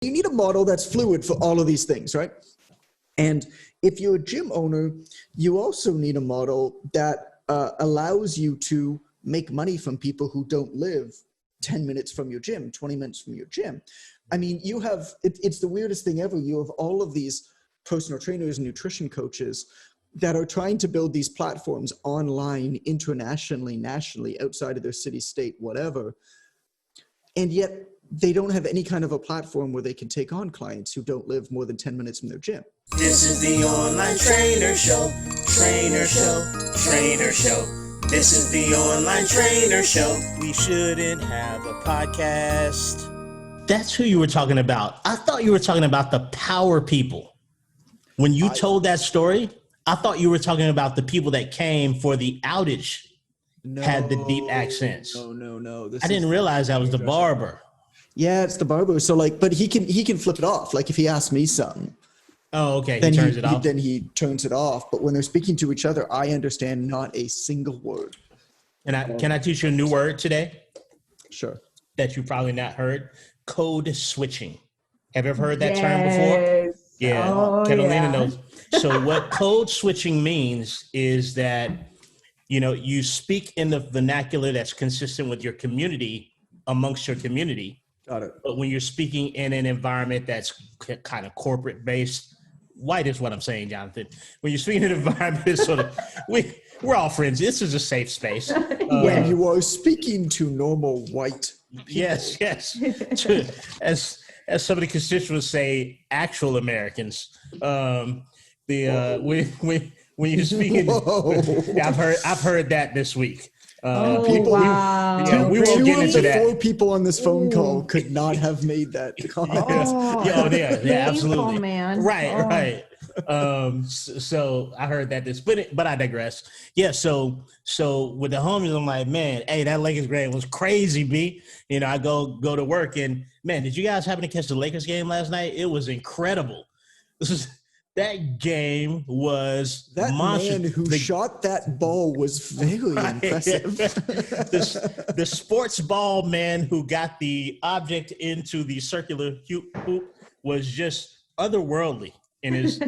you need a model that's fluid for all of these things, right? And if you're a gym owner, you also need a model that allows you to make money from people who don't live 10 minutes from your gym, 20 minutes from your gym. I mean, you have, it's the weirdest thing ever. You have all of these personal trainers and nutrition coaches that are trying to build these platforms online, internationally, nationally, outside of their city, state, whatever. And yet they don't have any kind of a platform where they can take on clients who don't live more than 10 minutes from their gym. This is the online trainer show, trainer show, trainer show. This is the online trainer show. We shouldn't have a podcast. That's who you were talking about. I thought you were talking about the power people. When you told that story, I thought you were talking about the people that came for the outage, had the deep accents. No. I didn't realize that was the barber. Yeah, it's the barber. So like, but he can flip it off. Like if he asks me something. Oh, okay. Then he turns it off. Then he turns it off. But when they're speaking to each other, I understand not a single word. And can I teach you a new word today? Sure. That you probably not heard. Code switching. Have you ever heard that term before? Yeah. Catalina knows. So what code switching means is that, you speak in the vernacular that's consistent with your community amongst your community. Got it. But when you're speaking in an environment that's kind of corporate based, white is what I'm saying, Jonathan. When you're speaking in an environment that's sort of, we're all friends. This is a safe space. When you are speaking to normal white people. Yes. As some of the constituents say, actual Americans. When you're speaking, I've heard that this week. People, wow. We won't get into that. 4 people on this phone call could not have made that comment. Yeah, absolutely. Man. Right. So I heard that but I digress. Yeah. So with the homies, I'm like, man, hey, that Lakers game was crazy, B. I go to work and man, did you guys happen to catch the Lakers game last night? It was incredible. That game was that monstrous. Man who shot that ball was very impressive. the sports ball man who got the object into the circular hoop was just otherworldly in his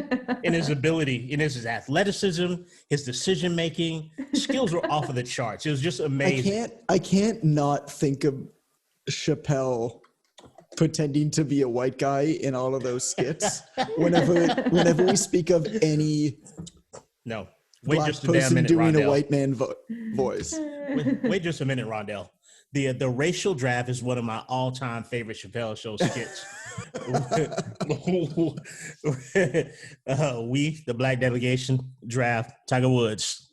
ability, in his athleticism, his decision making. Skills were off of the charts. It was just amazing. I can't not think of Chappelle pretending to be a white guy in all of those skits. Whenever we speak of any black just a damn person minute, doing Rondell. a white man voice. Wait just a minute, Rondell. The racial draft is one of my all-time favorite Chappelle Show skits. We, the black delegation, draft Tiger Woods.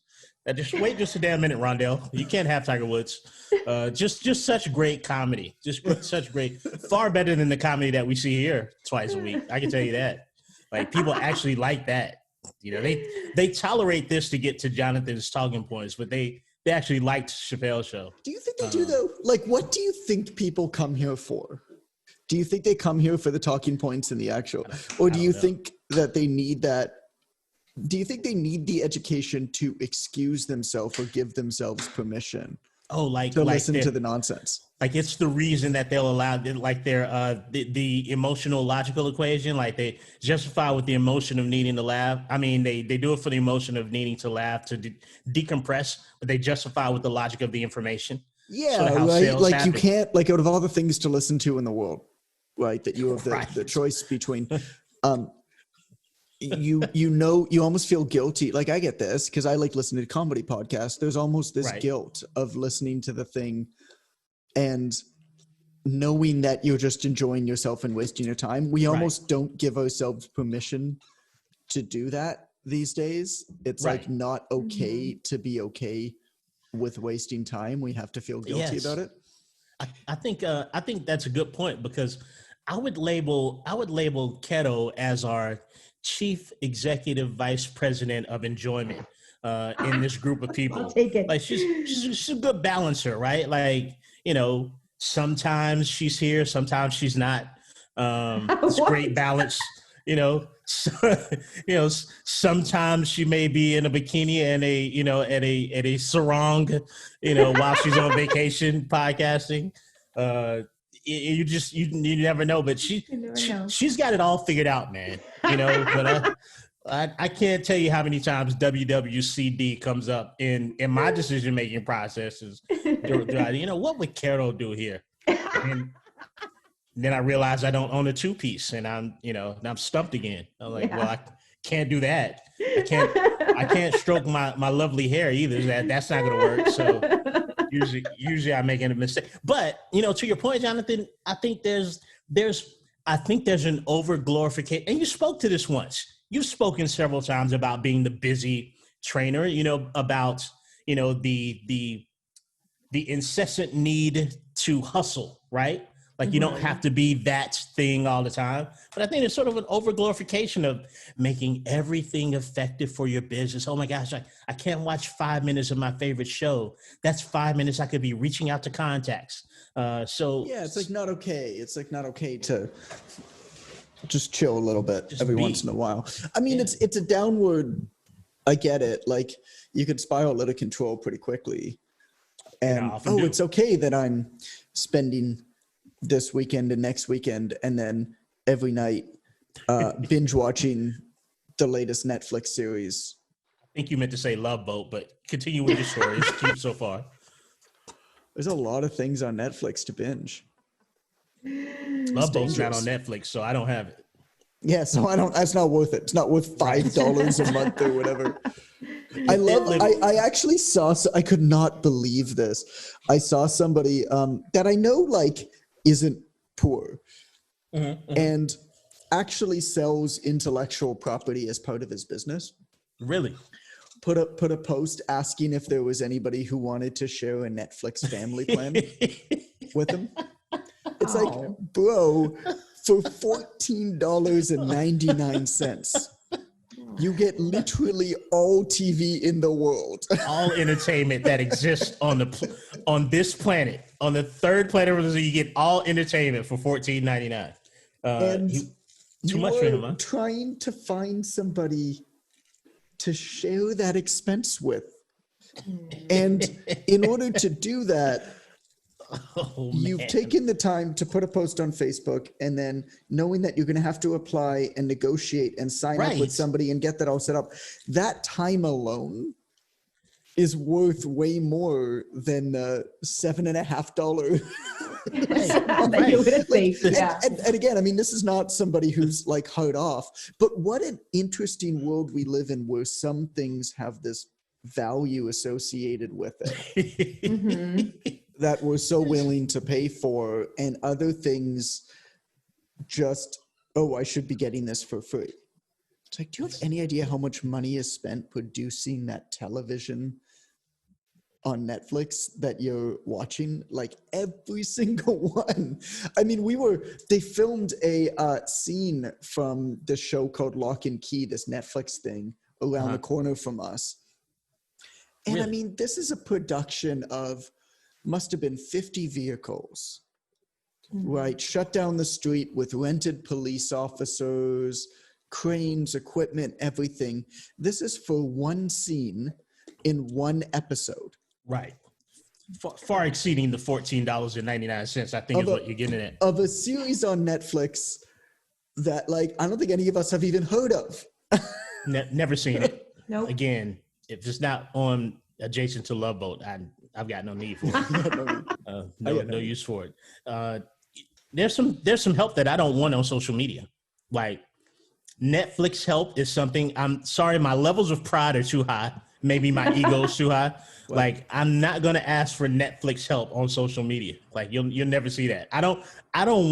Just wait just a damn minute, Rondell. You can't have Tiger Woods. Just such great comedy. Just such great, far better than the comedy that we see here twice a week. I can tell you that. Like people actually like that. They tolerate this to get to Jonathan's talking points, but they actually liked Chappelle's show. Do you think they do though? Like, what do you think people come here for? Do you think they come here for the talking points and the actual, or do you think that they need that? Do you think they need the education to excuse themselves or give themselves permission? To listen to the nonsense. Like it's the reason that they'll allow, like the emotional logical equation. Like they justify with the emotion of needing to laugh. I mean, they do it for the emotion of needing to laugh to decompress, but they justify with the logic of the information. Yeah, right. Like happen. You can't, like out of all the things to listen to in the world, right? That you have the choice between. You almost feel guilty. Like I get this because I like listening to comedy podcasts. There's almost this guilt of listening to the thing and knowing that you're just enjoying yourself and wasting your time. We almost don't give ourselves permission to do that these days. It's like not okay to be okay with wasting time. We have to feel guilty about it. I think that's a good point because I would label Keto as our Chief Executive Vice President of Enjoyment in this group of people. I'll take it. Like she's a good balancer, right? Like, sometimes she's here, sometimes she's not. It's great balance, sometimes she may be in a bikini and at a sarong, while she's on vacation podcasting. you never know. But You never know. she's got it all figured out, man. You know, but I can't tell you how many times WWCD comes up in my decision making processes. You know, what would Carol do here? And then I realized I don't own a 2-piece, and I'm stumped again. I'm like, well, I can't do that. I can't stroke my lovely hair either. That's not gonna work. So usually I make a mistake. But to your point, Jonathan, I think there's an over glorification. And you spoke to this once. You've spoken several times about being the busy trainer. About the incessant need to hustle, right? Like you don't have to be that thing all the time. But I think it's sort of an overglorification of making everything effective for your business. Oh my gosh, I can't watch 5 minutes of my favorite show. That's 5 minutes I could be reaching out to contacts. So yeah, it's like not okay. It's like not okay to just chill a little bit every once in a while. I mean, it's a downward. I get it. Like you could spiral out of control pretty quickly. And it's okay that I'm spending this weekend and next weekend and then every night binge watching the latest Netflix series. I think you meant to say Love Boat, but continue with your stories. Keep so far. There's a lot of things on Netflix to binge. Love Boat's not on Netflix, so I don't have it. Yeah, so that's not worth it. It's not worth $5 a month or whatever. I actually saw, I could not believe this. I saw somebody that I know like isn't poor and actually sells intellectual property as part of his business. Really? Put a post asking if there was anybody who wanted to share a Netflix family plan with him. It's like, bro, for $14.99, you get literally all TV in the world, all entertainment that exists on this planet, on the third planet. You get all entertainment for $14.99. And too much for him, huh? Trying to find somebody to share that expense with, and in order to do that, you've taken the time to put a post on Facebook, and then knowing that you're going to have to apply and negotiate and sign up with somebody and get that all set up. That time alone is worth way more than the $7.50. That you would think, yeah. And again, I mean, this is not somebody who's like hard off, but what an interesting world we live in where some things have this value associated with it. That we're so willing to pay for, and other things just, I should be getting this for free. It's like, do you have any idea how much money is spent producing that television on Netflix that you're watching? Like every single one. I mean, they filmed a scene from the show called Lock and Key, this Netflix thing around the corner from us. And really? I mean, this is a production of, must have been 50 vehicles, right? Shut down the street with rented police officers, cranes, equipment, everything. This is for one scene in one episode. Right. Far exceeding the $14.99, I think is what you're getting at. Of a series on Netflix that, like, I don't think any of us have even heard of. Never seen it. Nope. Again, if it's not on adjacent to Love Boat, I've got no need for it. No use for it. There's some help that I don't want on social media. Like Netflix help is something, I'm sorry, my levels of pride are too high. Maybe my ego is too high. Well, like I'm not gonna ask for Netflix help on social media. Like you'll never see that. I don't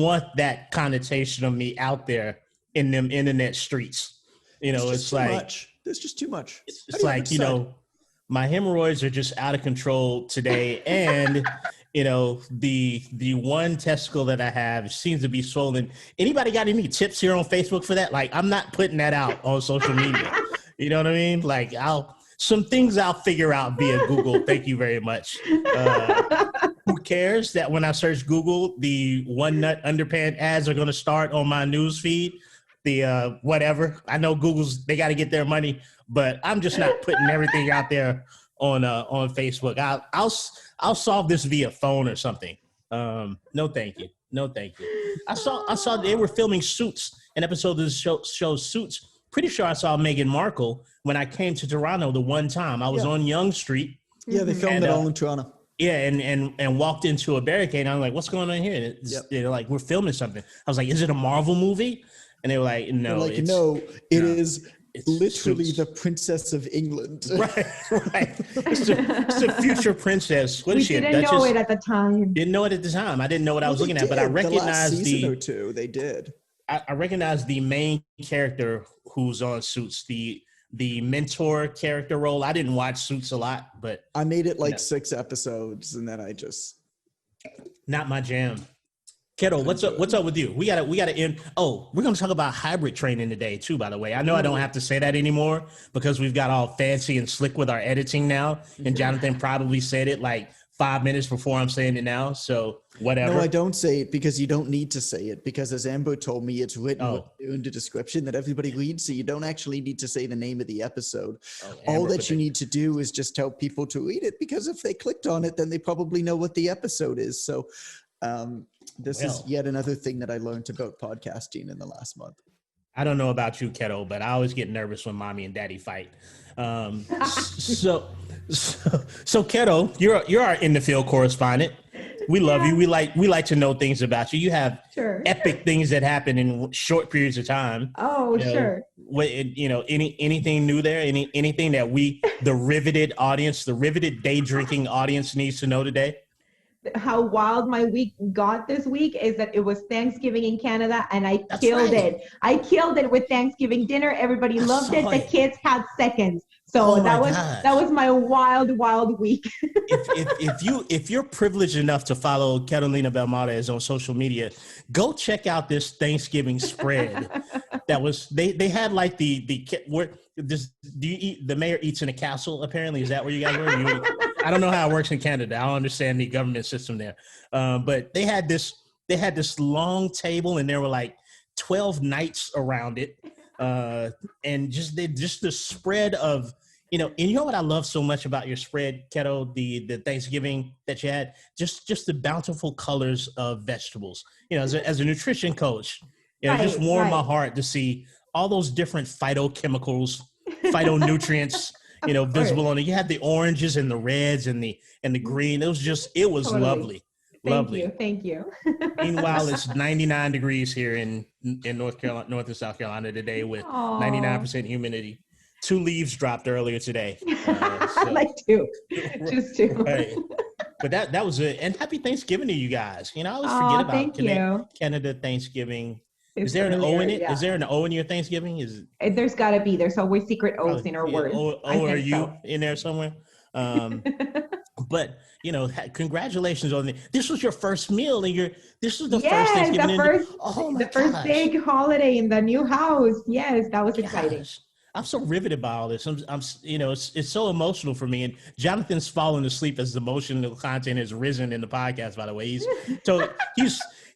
want that connotation of me out there in them internet streets. It's like much. There's just too much. It's like, my hemorrhoids are just out of control today. And, the one testicle that I have seems to be swollen. Anybody got any tips here on Facebook for that? Like, I'm not putting that out on social media. You know what I mean? Like, some things I'll figure out via Google. Thank you very much. Who cares that when I search Google, the one nut underpant ads are going to start on my news feed? The whatever. I know they got to get their money, but I'm just not putting everything out there on Facebook. I'll solve this via phone or something. No, thank you. No, thank you. I saw they were filming Suits, an episode of the show Suits. Pretty sure I saw Meghan Markle when I came to Toronto the one time. I was on Young Street. Yeah, they filmed it all in Toronto. Yeah, and walked into a barricade. And I'm like, what's going on here? And they're like, we're filming something. I was like, is it a Marvel movie? And they were like, no. They're like, no, it is literally Suits. The Princess of England. Right. It's a future princess. What is she? We didn't know it at the time. Didn't know it at the time. I didn't know what I was looking at, but I recognized the last season or two. They did. I recognize the main character who's on Suits, the mentor character role. I didn't watch Suits a lot, but I made it like 6 episodes, and then I just not my jam. Keto, what's up with you? We gotta end. Oh, we're gonna talk about hybrid training today too, by the way. I know I don't have to say that anymore because we've got all fancy and slick with our editing now. And Jonathan probably said it like 5 minutes before I'm saying it now. So whatever. No, I don't say it because you don't need to say it, because as Amber told me, it's written in the description that everybody reads, so you don't actually need to say the name of the episode. All that you need to do is just tell people to read it, because if they clicked on it, then they probably know what the episode is. So this is yet another thing that I learned about podcasting in the last month. I don't know about you, Keto, but I always get nervous when mommy and daddy fight. So Keto, you're our in the field correspondent. We love you. We like to know things about you. You have epic things that happen in short periods of time. Oh, sure. Anything new there? Anything that the riveted day drinking audience needs to know today? How wild my week got this week is that it was Thanksgiving in Canada, and I killed it. I killed it with Thanksgiving dinner. Everybody loved it. The kids had seconds. So that was my wild week. if you're privileged enough to follow Catalina Belmontes on social media, go check out this Thanksgiving spread. That was they had like the mayor eats in a castle, apparently. Is that where you guys were? I don't know how it works in Canada. I don't understand the government system there. But they had this long table, and there were like 12 knights around it. And just the spread of, and you know what I love so much about your spread, Keto, the Thanksgiving that you had, just the bountiful colors of vegetables. As a nutrition coach, it just warmed my heart to see all those different phytochemicals, phytonutrients, visible on it. You had the oranges and the reds and the green. It was totally lovely. Thank you. Meanwhile, it's 99 degrees here in North and South Carolina today with 99% humidity. 2 leaves dropped earlier today. Like 2, just 2. Right. But that was it. And happy Thanksgiving to you guys. I always forget about Canada Thanksgiving. Is there an O in it? Yeah. Is there an O in your Thanksgiving? There's got to be. There's always secret O's in our words. Are you in there somewhere? But congratulations on this was your first meal, and this was the first Thanksgiving. The first big holiday in the new house. Yes, that was exciting. I'm so riveted by all this. It's so emotional for me. And Jonathan's fallen asleep as the emotional content has risen in the podcast. By the way,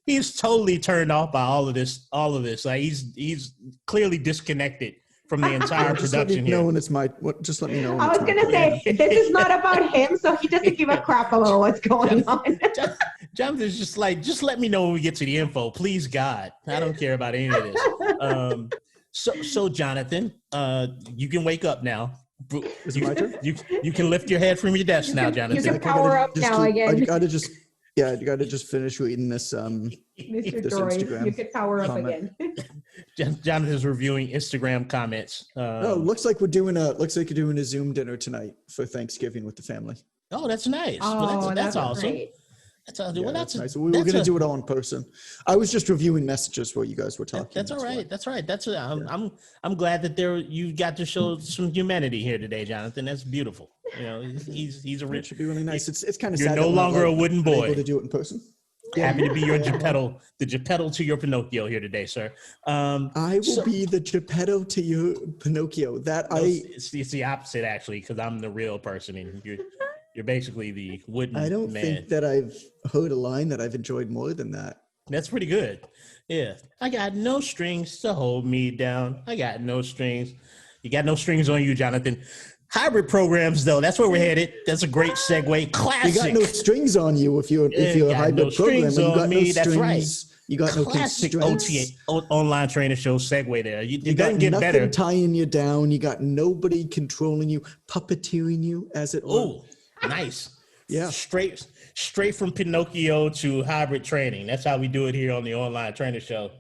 he's totally turned off by all of this. Like he's clearly disconnected from the entire production here. Just let me know. I was gonna say this is not about him, so he doesn't give a crap about what's going on. Jonathan's just like, just let me know when we get to the info, please, God. I don't care about any of this. So Jonathan, you can wake up now. Is it my turn? You can lift your head from your desk now, Jonathan. You can power up now again. You gotta just finish reading this. Mr. This Dory, Instagram you could power up comment. again. Jonathan's reviewing Instagram comments. Looks like you're doing a Zoom dinner tonight for Thanksgiving with the family. Oh, that's nice. That's awesome. Great. That's nice. We were going to do it all in person. I was just reviewing messages while you guys were talking. That's all right. That's right. I'm glad that you got to show some humanity here today, Jonathan. That's beautiful. He's a rich. It should be really nice. It's kind of you're sad. No longer a wooden boy. Able to do it in person. Happy to be your Geppetto, the Geppetto to your Pinocchio here today, sir. I will be the Geppetto to your Pinocchio. It's the opposite actually, because I'm the real person and you're basically the wooden man. I don't think that I've heard a line that I've enjoyed more than that. That's pretty good. Yeah. I got no strings to hold me down. I got no strings. You got no strings on you, Jonathan. Hybrid programs, though, that's where we're headed. That's a great segue. Classic. You got no strings on you if you're a hybrid programmer. You got no strings. That's right. You got no Classic constraints. online trainer show segue there. You got doesn't get nothing better. tying you down. You got nobody controlling you, puppeteering you, as it were. Oh, nice. Yeah. Straight from Pinocchio to hybrid training. That's how we do it here on the Online Trainer Show.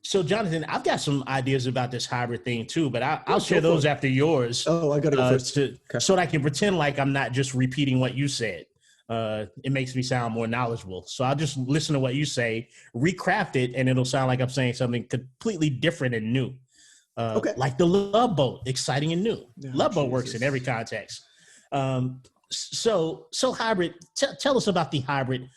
So Jonathan, I've got some ideas about this hybrid thing too, but I'll share those after yours. Oh, I got to go first. So that I can pretend like I'm not just repeating what you said. It makes me sound more knowledgeable. So I'll just listen to what you say, recraft it, and it'll sound like I'm saying something completely different and new. Like the Love Boat, exciting and new. Love Boat works in every context. So hybrid. Tell us about the hybrid.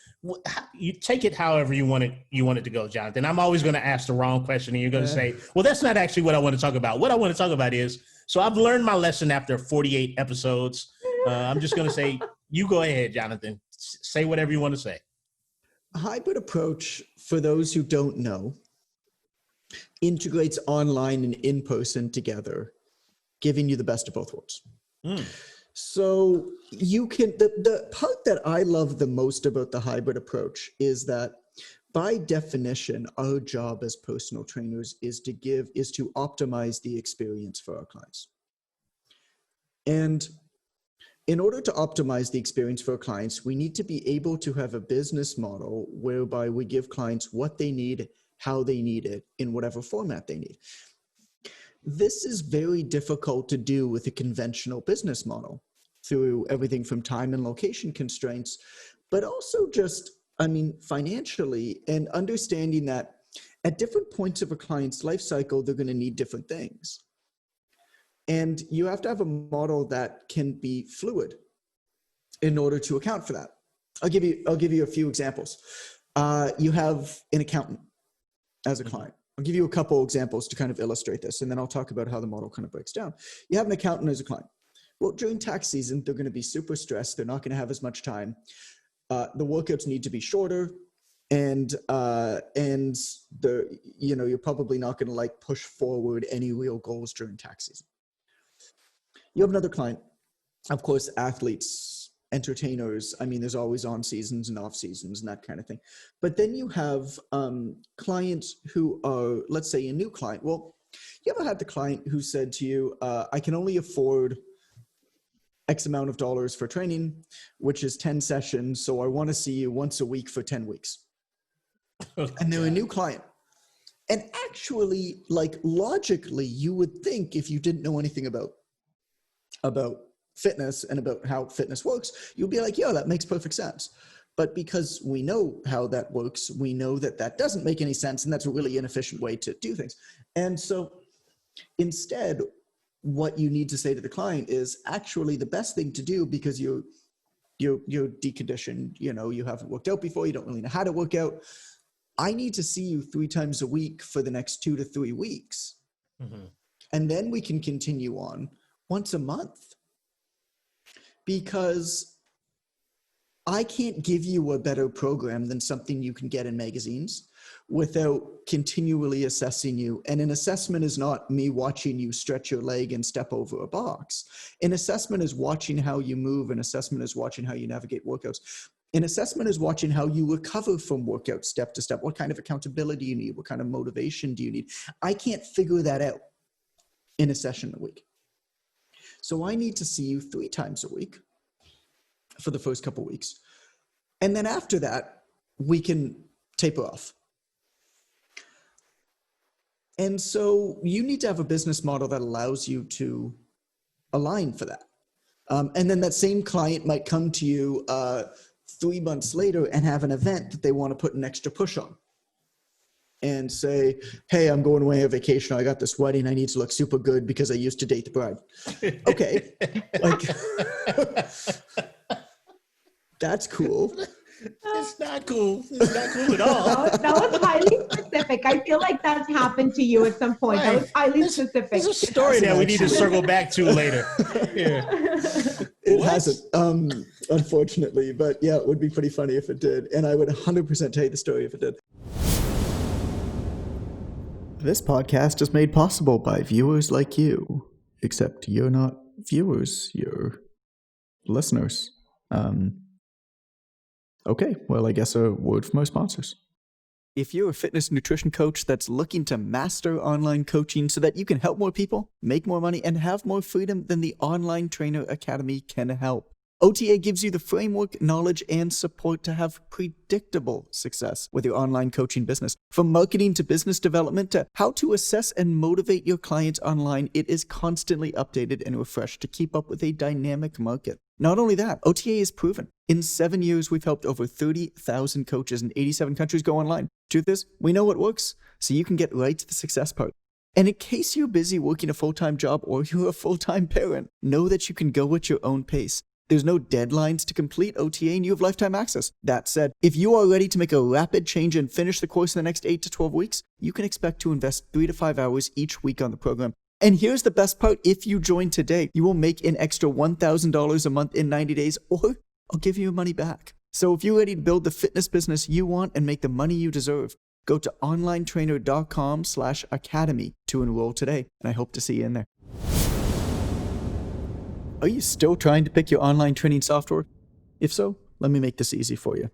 You take it however you want it to go, Jonathan. I'm always going to ask the wrong question, and you're going to say, "Well, that's not actually what I want to talk about." What I want to talk about is. So I've learned my lesson after 48 episodes. I'm just going to say, you go ahead, Jonathan. Say whatever you want to say. A hybrid approach, for those who don't know, integrates online and in-person together, giving you the best of both worlds. So you can, the part that I love the most about the hybrid approach is that by definition, our job as personal trainers is to optimize the experience for our clients. And in order to optimize the experience for our clients, we need to be able to have a business model whereby we give clients what they need, how they need it, in whatever format they need. This is very difficult to do with a conventional business model through everything from time and location constraints, but also just, financially, and understanding that at different points of a client's life cycle, they're going to need different things. And you have to have a model that can be fluid in order to account for that. I'll give you a few examples. You have an accountant as a client. I'll give you a couple examples to kind of illustrate this, and then I'll talk about how the model kind of breaks down. You have an accountant as a client. Well, during tax season, they're going to be super stressed. They're not going to have as much time. The workouts need to be shorter, and you're probably not going to push forward any real goals during tax season. You have another client, of course, athletes, entertainers. There's always on seasons and off seasons and that kind of thing. But then you have clients who are, let's say, a new client. Well, you ever had the client who said to you, I can only afford X amount of dollars for training, which is 10 sessions. So I want to see you once a week for 10 weeks. And they're a new client. And actually, logically, you would think if you didn't know anything about fitness and about how fitness works, you'd be like, yo, that makes perfect sense. But because we know how that works, we know that that doesn't make any sense, and that's a really inefficient way to do things. And so instead, what you need to say to the client is actually the best thing to do, because you're deconditioned, you haven't worked out before, you don't really know how to work out. I need to see you 3 times a week for the next 2 to 3 weeks. Mm-hmm. And then we can continue on once a month, because I can't give you a better program than something you can get in magazines without continually assessing you. And an assessment is not me watching you stretch your leg and step over a box. An assessment is watching how you move. An assessment is watching how you navigate workouts. An assessment is watching how you recover from workout step to step. What kind of accountability you need? What kind of motivation do you need? I can't figure that out in a session a week. So I need to see you 3 times a week for the first couple of weeks. And then after that, we can taper off. And so you need to have a business model that allows you to align for that. And then that same client might come to you 3 months later and have an event that they want to put an extra push on. And say, hey, I'm going away on vacation. I got this wedding. I need to look super good because I used to date the bride. Okay. That's cool. It's not cool. It's not cool at all. That was highly specific. I feel like that's happened to you at some point. That was highly specific. There's a story that we need to circle back to later. Yeah. It hasn't, unfortunately. But yeah, it would be pretty funny if it did. And I would 100% tell you the story if it did. This podcast is made possible by viewers like you, except you're not viewers, your listeners. Okay, well, I guess a word from our sponsors. If you're a fitness nutrition coach that's looking to master online coaching so that you can help more people, make more money, and have more freedom, then the Online Trainer Academy can help. OTA gives you the framework, knowledge, and support to have predictable success with your online coaching business. From marketing to business development to how to assess and motivate your clients online, it is constantly updated and refreshed to keep up with a dynamic market. Not only that, OTA is proven. In 7 years, we've helped over 30,000 coaches in 87 countries go online. Truth is, we know what works, so you can get right to the success part. And in case you're busy working a full-time job or you're a full-time parent, know that you can go at your own pace. There's no deadlines to complete OTA and you have lifetime access. That said, if you are ready to make a rapid change and finish the course in the next 8 to 12 weeks, you can expect to invest 3 to 5 hours each week on the program. And here's the best part. If you join today, you will make an extra $1,000 a month in 90 days, or I'll give you your money back. So if you're ready to build the fitness business you want and make the money you deserve, go to onlinetrainer.com/academy to enroll today. And I hope to see you in there. Are you still trying to pick your online training software? If so, let me make this easy for you.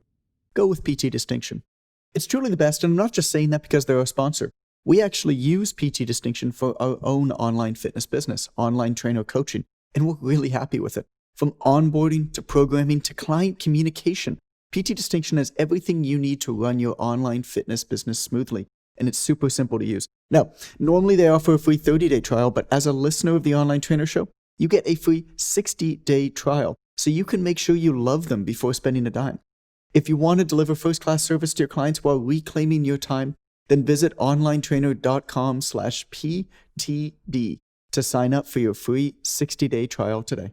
Go with PT Distinction. It's truly the best, and I'm not just saying that because they're our sponsor. We actually use PT Distinction for our own online fitness business, Online Trainer Coaching, and we're really happy with it. From onboarding to programming to client communication, PT Distinction has everything you need to run your online fitness business smoothly, and it's super simple to use. Now, normally they offer a free 30-day trial, but as a listener of the Online Trainer Show, you get a free 60-day trial, so you can make sure you love them before spending a dime. If you want to deliver first-class service to your clients while reclaiming your time, then visit onlinetrainer.com/PTD to sign up for your free 60-day trial today.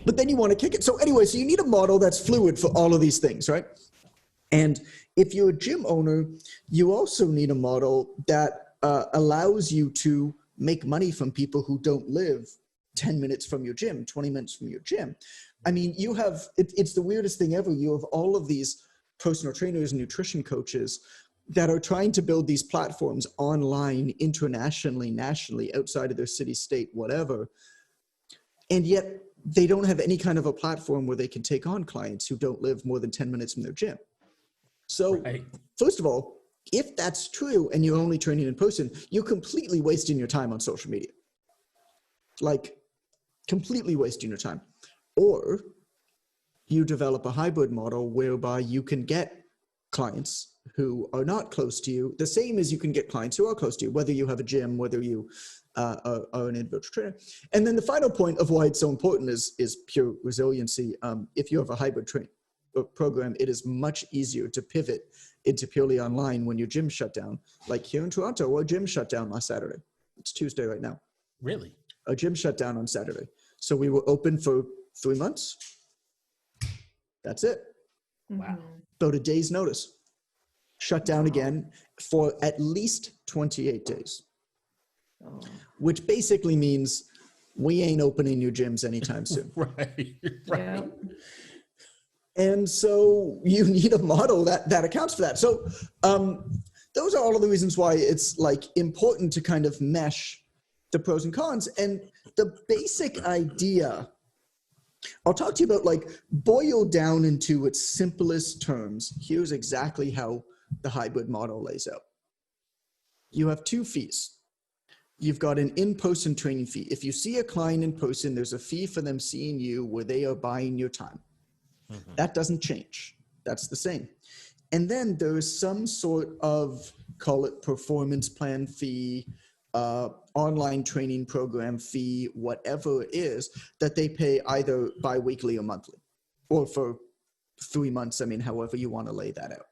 But then you want to kick it. So anyway, so you need a model that's fluid for all of these things, right? And if you're a gym owner, you also need a model that allows you to make money from people who don't live 10 minutes from your gym, 20 minutes from your gym. I mean, you have, it's the weirdest thing ever. You have all of these personal trainers and nutrition coaches that are trying to build these platforms online, internationally, nationally, outside of their city, state, whatever. And yet they don't have any kind of a platform where they can take on clients who don't live more than 10 minutes from their gym. So first of all, if that's true and you're only training in person, you're completely wasting your time on social media. Like, completely wasting your time. Or you develop a hybrid model whereby you can get clients who are not close to you, the same as you can get clients who are close to you, whether you have a gym, whether you are an individual trainer. And then the final point of why it's so important is pure resiliency. If you have a hybrid program, it is much easier to pivot into purely online when your gym shut down. Like here in Toronto, our gym shut down last Saturday. It's Tuesday right now. Really? Our gym shut down on Saturday. So we were open for 3 months. That's it. Wow. About a day's notice. Shut down again for at least 28 days. Which basically means we ain't opening new gyms anytime soon. Right. Yeah. And so you need a model that accounts for that. So those are all of the reasons why it's like important to kind of mesh the pros and cons. And the basic idea, I'll talk to you about, like, boiled down into its simplest terms. Here's exactly how the hybrid model lays out. You have 2 fees. You've got an in-person training fee. If you see a client in person, there's a fee for them seeing you where they are buying your time. That doesn't change. That's the same. And then there is some sort of, call it performance plan fee, online training program fee, whatever it is, that they pay either bi-weekly or monthly, or for 3 months. I mean, however you want to lay that out.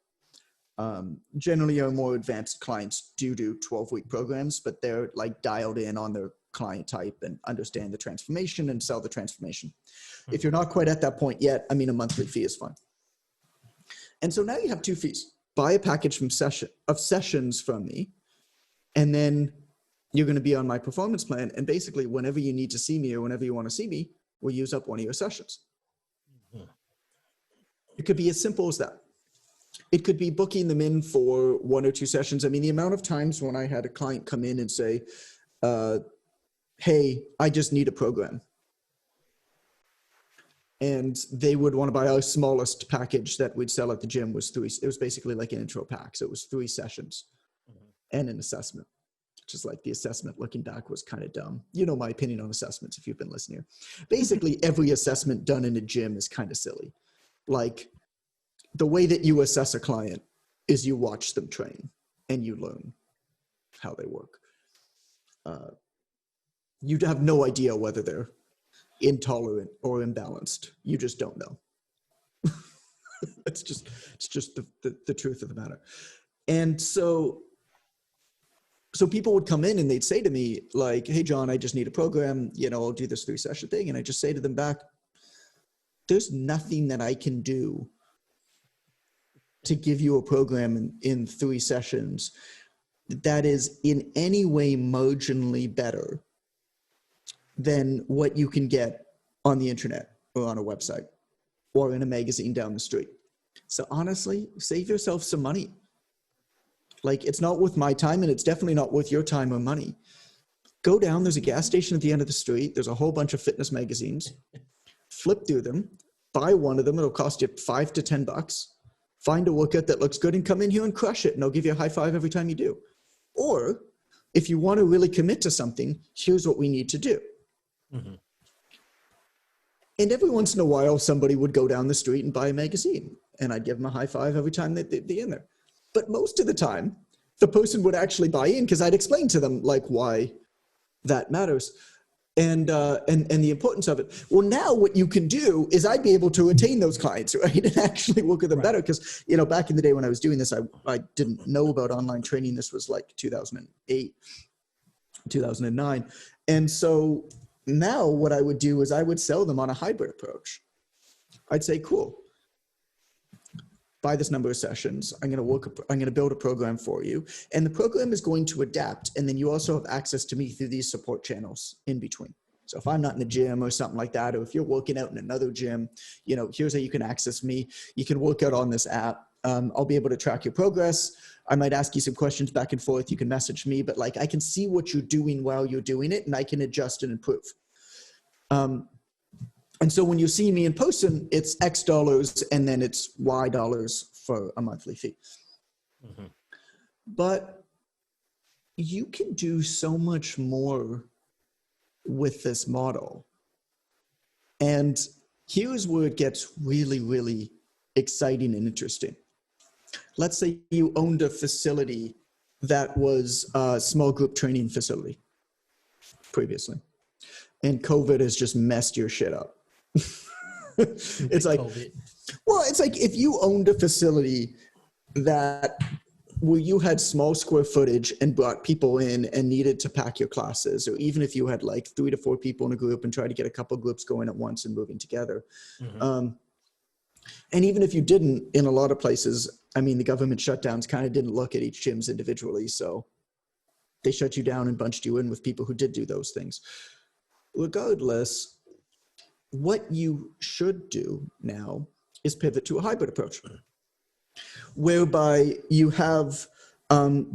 Generally, our more advanced clients do 12-week programs, but they're like dialed in on their client type and understand the transformation and sell the transformation. If you're not quite at that point yet, I mean, a monthly fee is fine. And so now you have 2 fees. Buy a package of sessions from me, and then you're going to be on my performance plan. And basically, whenever you need to see me or whenever you want to see me, we'll use up one of your sessions. It could be as simple as that. It could be booking them in for 1 or 2 sessions. I mean, the amount of times when I had a client come in and say, hey, I just need a program. And they would want to buy our smallest package that we'd sell at the gym was it was basically like an intro pack. So it was 3 sessions and an assessment. Just like the assessment looking back was kind of dumb. You know my opinion on assessments if you've been listening here. Basically, every assessment done in a gym is kind of silly. Like the way that you assess a client is you watch them train and you learn how they work. You have no idea whether they're intolerant or imbalanced. You just don't know. It's just the truth of the matter. And so people would come in and they'd say to me like, hey, John, I just need a program, I'll do this 3-session thing. And I just say to them back, there's nothing that I can do to give you a program in 3 sessions that is in any way marginally better than what you can get on the internet or on a website or in a magazine down the street. So honestly, save yourself some money. Like, it's not worth my time, and it's definitely not worth your time or money. Go down, there's a gas station at the end of the street. There's a whole bunch of fitness magazines. Flip through them, buy one of them. It'll cost you $5 to $10. Find a workout that looks good and come in here and crush it, and I'll give you a high five every time you do. Or if you want to really commit to something, here's what we need to do. Mm-hmm. And every once in a while, somebody would go down the street and buy a magazine, and I'd give them a high five every time they'd be in there. But most of the time, the person would actually buy in because I'd explain to them like why that matters and the importance of it. Well, now what you can do is I'd be able to retain those clients, right, and actually work with them better. Because back in the day when I was doing this, I didn't know about online training. This was like 2008, 2009, and so now what I would do is I would sell them on a hybrid approach. I'd say, cool. Buy this number of sessions. I'm going to build a program for you. And the program is going to adapt. And then you also have access to me through these support channels in between. So if I'm not in the gym or something like that, or if you're working out in another gym, here's how you can access me. You can work out on this app. I'll be able to track your progress. I might ask you some questions back and forth. You can message me, but like I can see what you're doing while you're doing it, and I can adjust and improve. And so when you see me in person, it's X dollars and then it's Y dollars for a monthly fee. Mm-hmm. But you can do so much more with this model. And here's where it gets really, really exciting and interesting. Let's say you owned a facility that was a small group training facility previously, and COVID has just messed your shit up. It's like, it's like if you owned a facility where you had small square footage and brought people in and needed to pack your classes, or even if you had like 3 to 4 people in a group and tried to get a couple groups going at once and moving together. Mm-hmm. And even if you didn't, in a lot of places, the government shutdowns kind of didn't look at each gyms individually. So they shut you down and bunched you in with people who did do those things. Regardless, what you should do now is pivot to a hybrid approach, whereby you have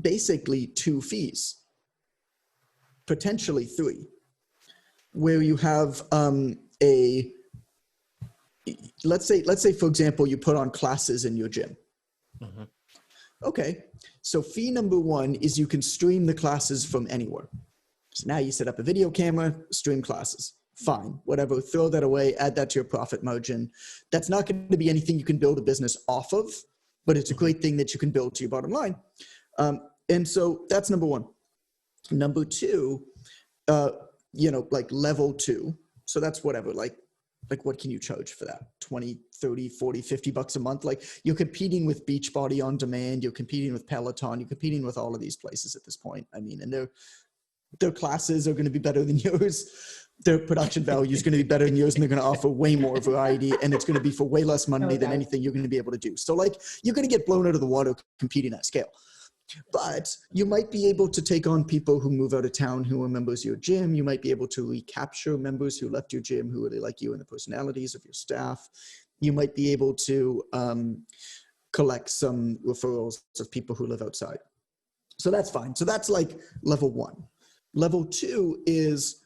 basically 2 fees, potentially 3, where you have let's say, for example, you put on classes in your gym. Mm-hmm. Okay, so fee number 1 is you can stream the classes from anywhere. So now you set up a video camera, stream classes. Fine, whatever, throw that away, add that to your profit margin. That's not going to be anything you can build a business off of, but it's a great thing that you can build to your bottom line. And so that's number 1. Number 2, like level 2. So that's whatever, like what can you charge for that? 20, 30, 40, $50 a month? Like you're competing with Beachbody On Demand, you're competing with Peloton, you're competing with all of these places at this point. And their classes are going to be better than yours. Their production value is going to be better than yours, and they're going to offer way more variety, and it's going to be for way less money than anything you're going to be able to do. So like you're going to get blown out of the water competing at scale. But you might be able to take on people who move out of town who are members of your gym. You might be able to recapture members who left your gym who really like you and the personalities of your staff. You might be able to collect some referrals of people who live outside. So that's fine. So that's like level 1. Level 2 is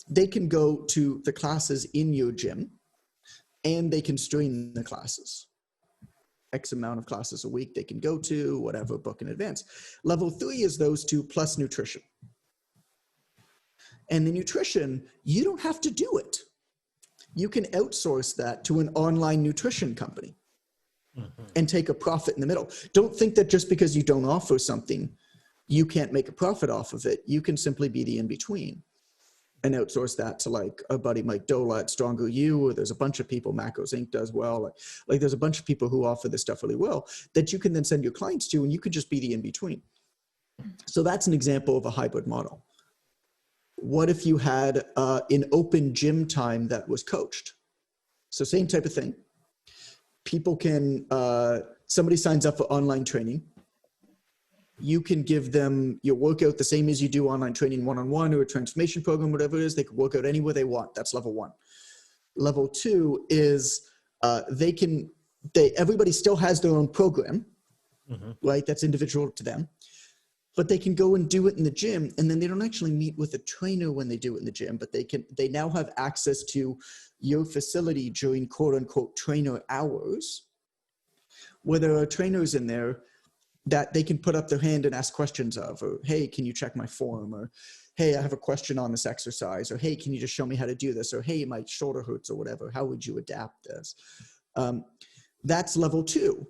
they can go to the classes in your gym and they can stream the classes. X amount of classes a week they can go to, whatever, book in advance. Level 3 is those two plus nutrition. And the nutrition, you don't have to do it. You can outsource that to an online nutrition company and take a profit in the middle. Don't think that just because you don't offer something, you can't make a profit off of it. You can simply be the in-between and outsource that to like our buddy Mike Dola at Stronger You, or there's a bunch of people, Macros Inc. does well. Like there's a bunch of people who offer this stuff really well that you can then send your clients to, and you could just be the in-between. So that's an example of a hybrid model. What if you had an open gym time that was coached? So same type of thing. People can, somebody signs up for online training. You can give them your workout the same as you do online training one-on-one or a transformation program, whatever it is. They can work out anywhere they want. That's level 1. Level 2 is everybody still has their own program, right? That's individual to them. But they can go and do it in the gym, and then they don't actually meet with a trainer when they do it in the gym, but they now have access to your facility during quote unquote trainer hours, where there are trainers in there that they can put up their hand and ask questions of, or, hey, can you check my form? Or, hey, I have a question on this exercise. Or, hey, can you just show me how to do this? Or, hey, my shoulder hurts or whatever. How would you adapt this? That's level 2,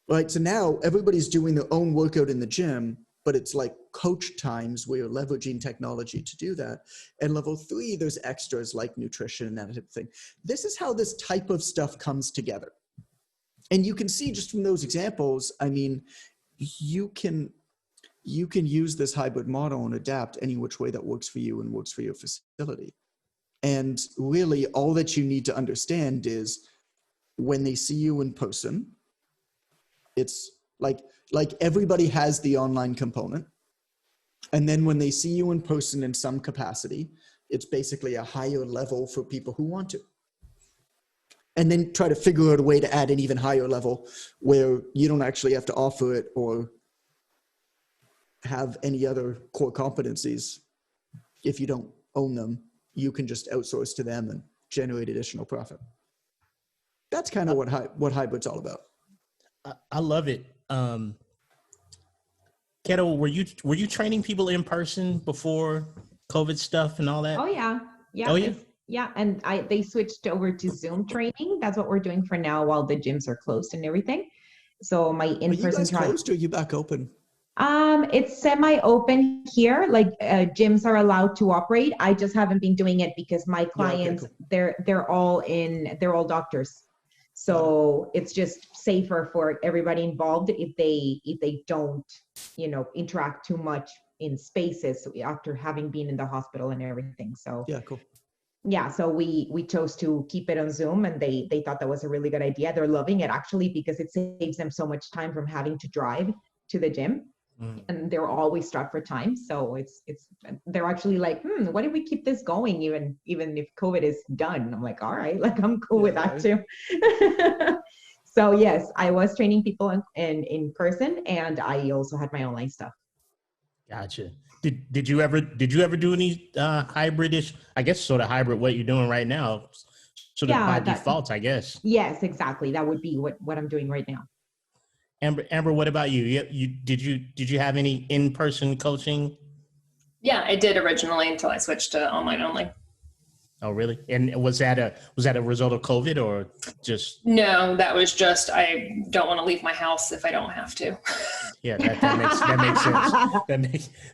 right? So now everybody's doing their own workout in the gym, but it's like coach times where you're leveraging technology to do that. And level 3, there's extras like nutrition and that type of thing. This is how this type of stuff comes together. And you can see just from those examples, I mean, you can use this hybrid model and adapt any which way that works for you and works for your facility. And really all that you need to understand is when they see you in person, it's like everybody has the online component. And then when they see you in person in some capacity, it's basically a higher level for people who want to. And then try to figure out a way to add an even higher level where you don't actually have to offer it or have any other core competencies. If you don't own them, you can just outsource to them and generate additional profit. That's kind of what hybrid's all about. I love it. Keto, were you training people in person before COVID stuff and all that? Oh yeah. Yeah. Oh yeah. Yeah, and they switched over to Zoom training. That's what we're doing for now while the gyms are closed and everything. So my in-person Are you guys closed or are you back open? It's semi-open here. Like gyms are allowed to operate. I just haven't been doing it because my clients, cool. they're all doctors. So it's just safer for everybody involved if they don't, interact too much in spaces after having been in the hospital and everything. So yeah, cool. Yeah, so we chose to keep it on Zoom, and they thought that was a really good idea. They're loving it actually because it saves them so much time from having to drive to the gym, and they're always strapped for time. So they're actually like, what if we keep this going even if COVID is done? I'm like, all right, like I'm cool with that too. So yes, I was training people in person, and I also had my online stuff. Gotcha. Did you ever do any hybridish? I guess sort of hybrid what you're doing right now, sort of by default, I guess. Yes, exactly. That would be what I'm doing right now. Amber, what about you? Did you have any in-person coaching? Yeah, I did originally until I switched to online only. Oh, really? And was that a result of COVID or just? No, that was just I don't want to leave my house if I don't have to. Yeah, that makes sense. That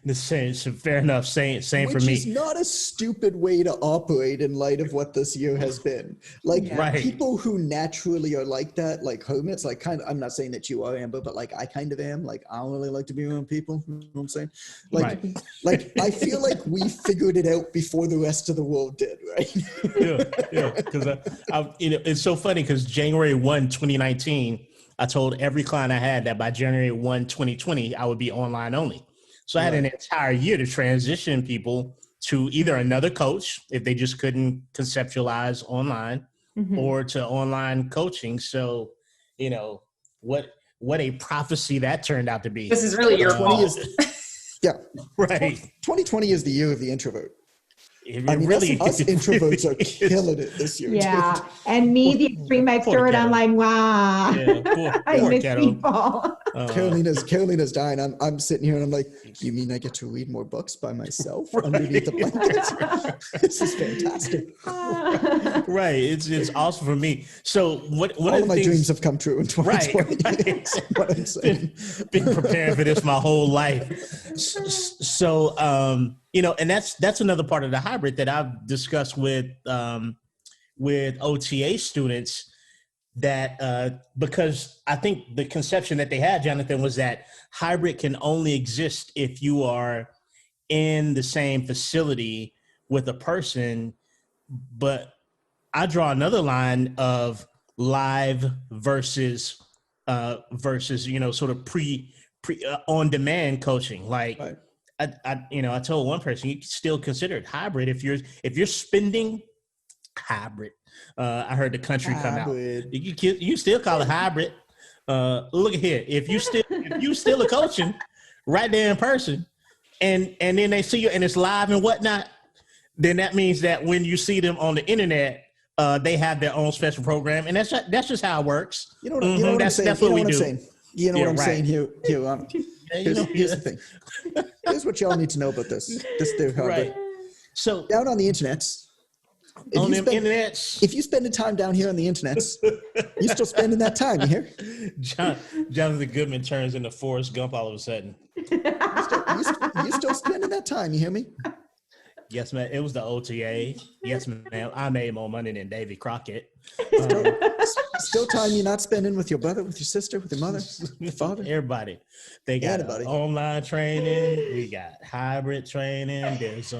makes sense. Fair enough. Same for me. Which is not a stupid way to operate in light of what this year has been. Like people who naturally are like that, like hermits, like I'm not saying that you are, Amber, but like I kind of am. Like I don't really like to be around people. You know what I'm saying? Like I feel like we figured it out before the rest of the world did, right? Yeah. Because it's so funny because January 1, 2019. I told every client I had that by January 1, 2020, I would be online only. So I had an entire year to transition people to either another coach if they just couldn't conceptualize online or to online coaching. So, what a prophecy that turned out to be. This is really your fault. Yeah. Right. 2020 is the year of the introvert. I mean, us introverts are killing it this year. Yeah. Dude. And me, the extreme extrovert, I'm like, wow. Yeah, I miss Keto. people. Carolina's dying. I'm sitting here and I'm like, you mean I get to read more books by myself underneath the blankets? This is fantastic. Right. It's awesome for me. So one All of my the dreams things, have come true in 2020. right. What I'm saying. Been preparing for this my whole life. So and that's another part of the hybrid that I've discussed with OTA students, that because I think the conception that they had, Jonathan, was that hybrid can only exist if you are in the same facility with a person. But I draw another line of live versus sort of pre on demand coaching. Like Right. I told one person, you can still consider it hybrid if you're spending hybrid. I heard the country come out. Hybrid. You still call it hybrid. Look at here. If you still a coaching right there in person, and then they see you and it's live and whatnot, then that means that when you see them on the internet, they have their own special program, and that's just how it works. You know what I'm saying? That's what we do. You know what I'm saying here. Here's Yeah, the thing. Here's what y'all need to know about this their hybrid. Right. So Down on the internets. If you spend time down here on the internets, you still spending that time, you hear? Jonathan Goodman turns into Forrest Gump all of a sudden. You still spending that time, you hear me? Yes, man. It was the OTA. Yes, man. I made more money than Davy Crockett. Still time you're not spending with your brother, with your sister, with your mother, your father? Everybody. They got Anybody. online training. We got hybrid training. There's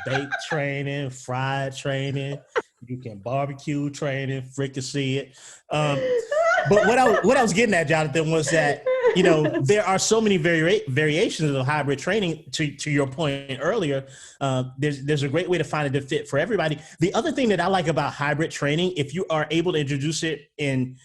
baked training, fried training. You can barbecue training, fricassee it. But what I was getting at, Jonathan, was that there are so many variations of hybrid training. To your point earlier, there's a great way to find a good fit for everybody. The other thing that I like about hybrid training, if you are able to introduce it in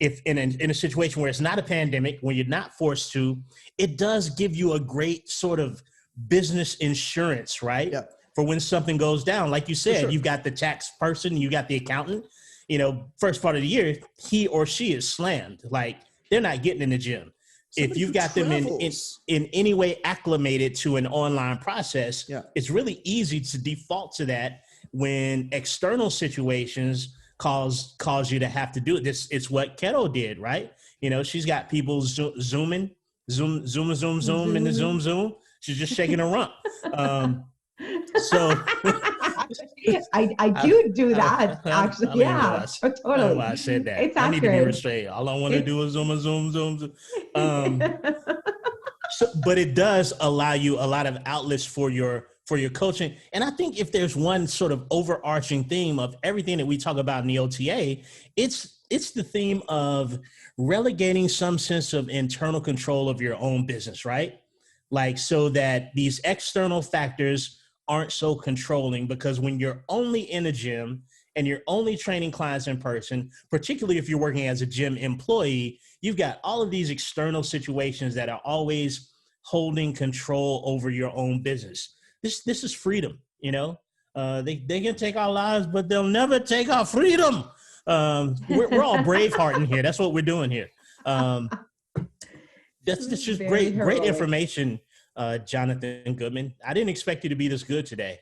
a situation where it's not a pandemic, when you're not forced to, it does give you a great sort of business insurance, right? Yeah. For when something goes down. Like you said, sure. you've got the tax person, you got the accountant. First part of the year, he or she is slammed. Like, they're not getting in the gym. If you've got them in any way acclimated to an online process, it's really easy to default to that when external situations cause you to have to do it. It's what Keto did, right? She's got people zooming in the zoom. She's just shaking her rump. So I do that actually. Totally. I don't know why I said that. It's I need to be accurate. restrained. All I want to do is zoom. But it does allow you a lot of outlets for your coaching. And I think if there's one sort of overarching theme of everything that we talk about in the OTA, it's the theme of relegating some sense of internal control of your own business, right? Like, so that these external factors aren't so controlling, because when you're only in a gym and you're only training clients in person, particularly if you're working as a gym employee, you've got all of these external situations that are always holding control over your own business. This is freedom, they can take our lives, but they'll never take our freedom. We're all Braveheart in here. That's what we're doing here. That's just great information, Jonathan Goodman. I didn't expect you to be this good today.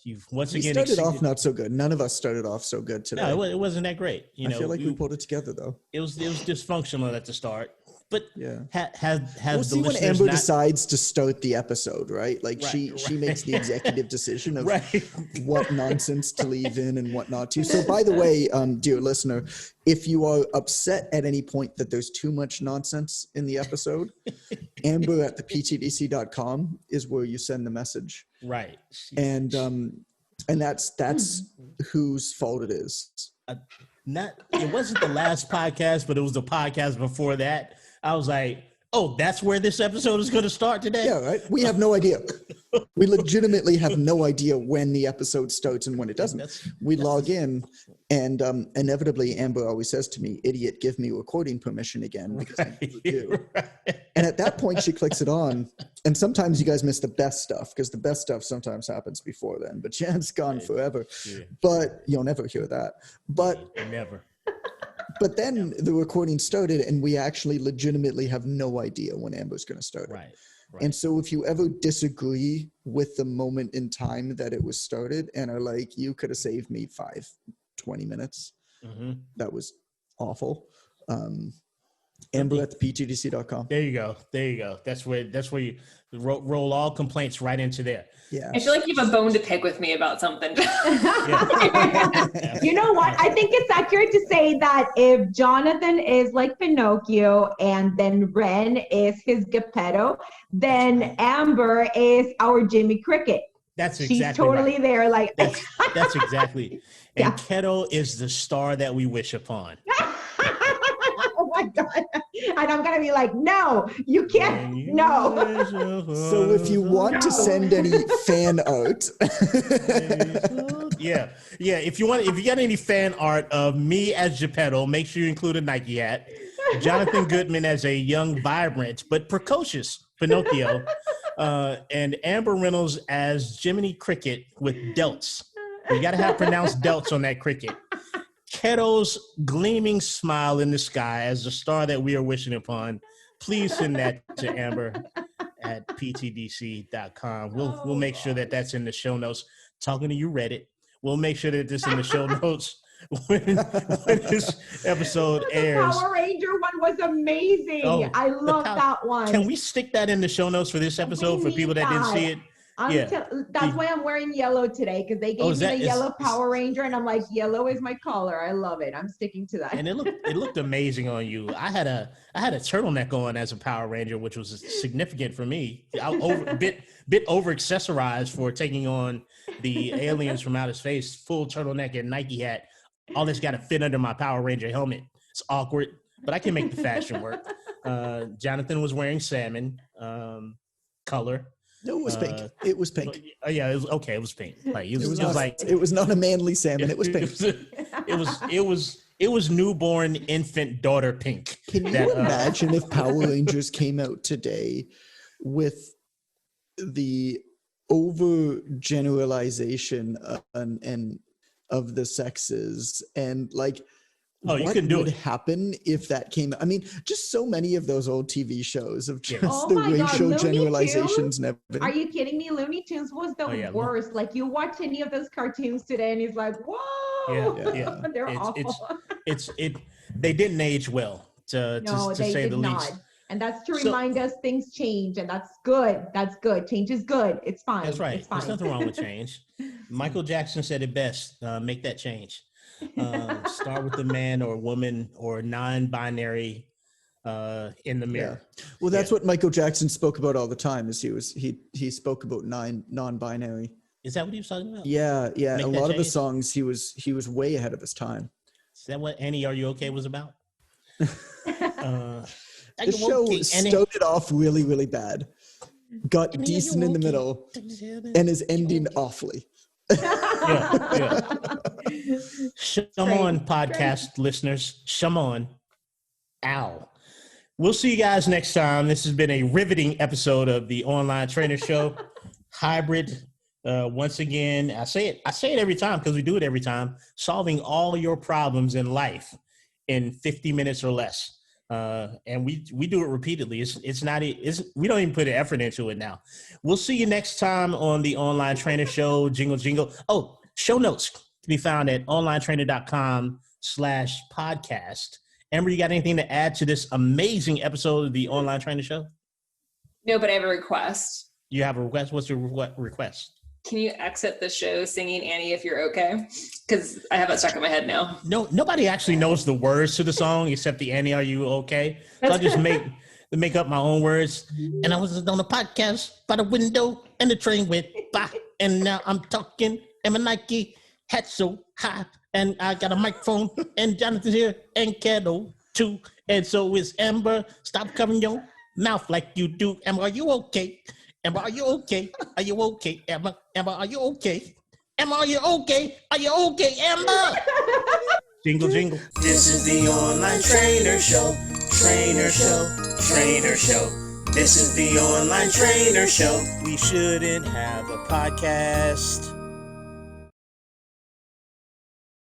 You've once again started off not so good. None of us started off so good today. No, it wasn't that great. I feel like we pulled it together though. It was dysfunctional at the start, but yeah. Has we'll the see when listeners Amber not... decides to start the episode, right? Like she makes the executive decision of what nonsense to leave in and what not to. So by the way, dear listener, if you are upset at any point that there's too much nonsense in the episode, Amber at theptdc.com is where you send the message. Right. And that's whose fault it is. It wasn't the last podcast, but it was the podcast before that. I was like, oh, that's where this episode is going to start today? Yeah, right. We have no idea. We legitimately have no idea when the episode starts and when it doesn't. We log in, and inevitably Amber always says to me, "Idiot, give me recording permission again," because I never do. And at that point she clicks it on, And sometimes you guys miss the best stuff because the best stuff sometimes happens before then. But Jan's gone forever. Yeah. But you'll never hear that. But Never. But then the recording started, and we actually legitimately have no idea when Amber's going to start it. Right. And so if you ever disagree with the moment in time that it was started and are like, you could have saved me 20 minutes, that was awful. Amber at theptdc.com. There you go. That's where you roll all complaints right into there. Yeah. I feel like you have a bone to pick with me about something. You know what? I think it's accurate to say that if Jonathan is like Pinocchio and then Ren is his Geppetto, then Amber is our Jimmy Cricket. That's She's exactly totally right. there. Like That's exactly. And Yeah. Keto is the star that we wish upon. oh my God. And I'm going to be like, no, you can't. No. So if you want to send any fan art, yeah. If you got any fan art of me as Geppetto, make sure you include a Nike hat. Jonathan Goodman as a young, vibrant but precocious Pinocchio, and Amber Reynolds as Jiminy Cricket with delts. You got to have pronounced delts on that cricket. Keto's gleaming smile in the sky as the star that we are wishing upon. Please send that to Amber at ptdc.com. We'll make sure that that's in the show notes. Talking to you, Reddit. We'll make sure that this is in the show notes when this episode airs. The Power Ranger one was amazing. Oh, I love that one. Can we stick that in the show notes for this episode for people that didn't see it? That's why I'm wearing yellow today, because they gave me the yellow Power Ranger, and I'm like, yellow is my color. I love it. I'm sticking to that. And it looked amazing on you. I had a turtleneck on as a Power Ranger, which was significant for me. Bit over accessorized for taking on the aliens from outer space. Full turtleneck and Nike hat. All this got to fit under my Power Ranger helmet. It's awkward, but I can make the fashion work. Jonathan was wearing salmon color. no, it was pink. It was pink. Yeah, it was okay. It was pink. Like it was not a manly salmon. It was pink. It was newborn infant daughter pink. Can you imagine if Power Rangers came out today with the overgeneralization and of the sexes and like you what can do would it. happen if that came? I mean, just so many of those old TV shows of just Oh the my God, racial Looney generalizations and everything. Are you kidding me? Looney Tunes was the worst. Like, you watch any of those cartoons today, and he's like, whoa. Yeah. They're awful. They didn't age well, to say the least. And that's to remind us things change, and that's good. That's good. Change is good. It's fine. That's right. It's fine. There's nothing wrong with change. Michael Jackson said it best. Make that change. Start with the man or woman or non-binary in the mirror. Yeah. Well, that's what Michael Jackson spoke about all the time. Is he spoke about non-binary. Is that what he was talking about? Yeah. Make a that lot of the change? songs he was way ahead of his time. Is that what Annie, Are You Okay was about? The show started off really, really bad, got decent in the middle, and is ending awfully. Yeah. Come on, podcast listeners. Come on. Ow. We'll see you guys next time. This has been a riveting episode of the Online Trainer Show. Hybrid. Once again, I say it every time because we do it every time. Solving all your problems in life in 50 minutes or less. And we do it repeatedly. We don't even put an effort into it now. We'll see you next time on the Online Trainer Show. Jingle, jingle. Oh, show notes to be found at onlinetrainer.com/podcast. Amber, you got anything to add to this amazing episode of the Online Trainer Show? No, but I have a request. You have a request? What's your request? Can you exit the show singing Annie If You're Okay? Because I have it stuck in my head now. No, nobody actually knows the words to the song except the Annie, Are You Okay? So I just make up my own words. And I was on the podcast by the window and the train went by. And now I'm talking and my Nike hat so high. And I got a microphone and Jonathan's here and Kettle too. And so is Amber. Stop covering your mouth like you do. Amber, are you okay? Amber, are you okay? Are you okay, Amber? Amber, are you okay? Amber, are you okay? Are you okay, Amber? Jingle, jingle. This is the Online Trainer Show. Trainer Show. Trainer Show. This is the Online Trainer Show. We shouldn't have a podcast.